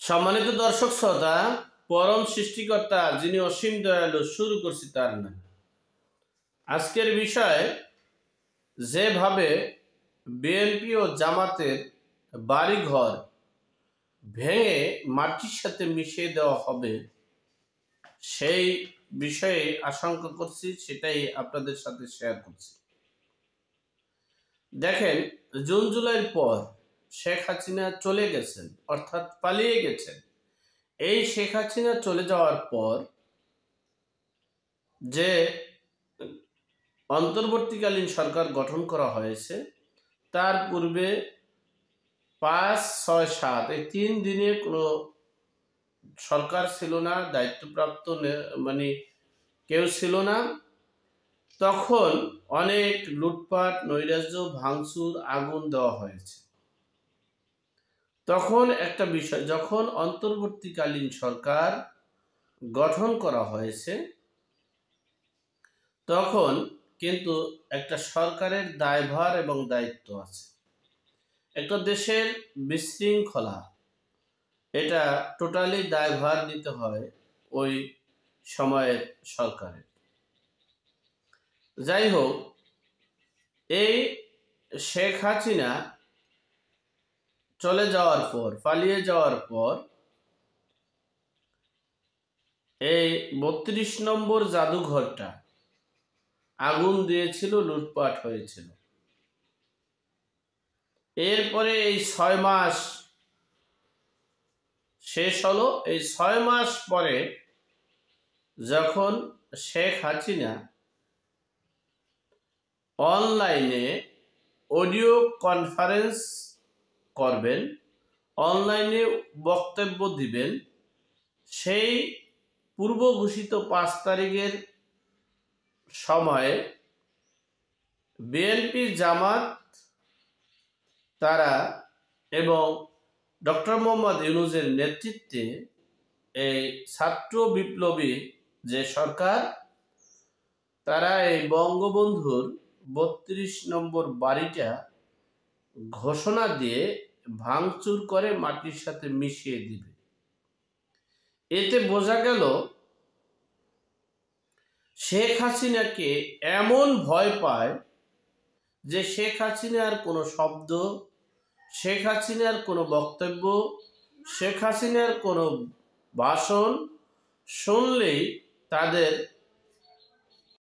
সম্মানিত দর্শক শ্রোতা, পরম সৃষ্টিকর্তা যিনি অসীম দয়ালু, শুরু করছি তার নাম। আজকের বিষয়, যেভাবে বিএনপি ও জামাতের বাড়িঘর ভেঙে মাটির সাথে মিশিয়ে দেওয়া হবে, সেই বিষয়ে আশঙ্কা করছি, সেটাই আপনাদের সাথে শেয়ার করছি। দেখেন, জুন জুলাইয়ের পর শেখ হাসিনা চলে গেছেন, অর্থাৎ পালিয়ে গেছেন। এই শেখ হাসিনা চলে যাওয়ার পর যে অন্তর্বর্তীকালীন সরকার গঠন করা হয়েছে, তার পূর্বে 5, 6, 7 এই 3 দিনে কোনো সরকার ছিল না, দায়িত্বপ্রাপ্ত মানে কেউ ছিল না। তখন অনেক লুটপাট, নৈরাজ্য, ভাঙচুর, আগুন দেওয়া হয়েছে। তখন একটা বিষয়, যখন অন্তর্বর্তীকালীন সরকার গঠন করা হয়েছে, তখন কিন্তু একটা সরকারের দায়ভার এবং দায়িত্ব আছে। একটা দেশের বিশৃঙ্খলা, এটা টোটালি দায়ভার নিতে হয় ওই সময়ের সরকারের। যাই হোক, এই শেখ হাসিনা চলে যাওয়ার পর, পালিয়ে যাওয়ার পর, এই 32 নম্বর জাদুঘরটা আগুন দিয়েছিল, লুটপাট হয়েছিল। এরপরে এই 6 মাস শেষ হলো। এই 6 মাস পরে যখন শেখ হাসিনা অনলাইনে অডিও কনফারেন্স করবেন, অনলাইনে বক্তব্য দিবেন, সেই পূর্ব ঘোষিত 5 তারিখের সময়ে বিএনপি, জামাত তারা এবং ডক্টর মোহাম্মদ ইউনূসের নেতৃত্বে এই ছাত্র বিপ্লবী যে সরকার, তারা এই বঙ্গবন্ধুর 32 নম্বর বাড়িটা ঘোষণা দিয়ে ভাঙচুর করে মাটির সাথে মিশিয়ে দিবে। এতে বোঝা গেল শেখ হাসিনাকে এমন ভয় পায় যে শেখ হাসিনার কোনো শব্দ, শেখ হাসিনার কোনো বক্তব্য, শেখ হাসিনার কোনো ভাষণ শুনলেই তাদের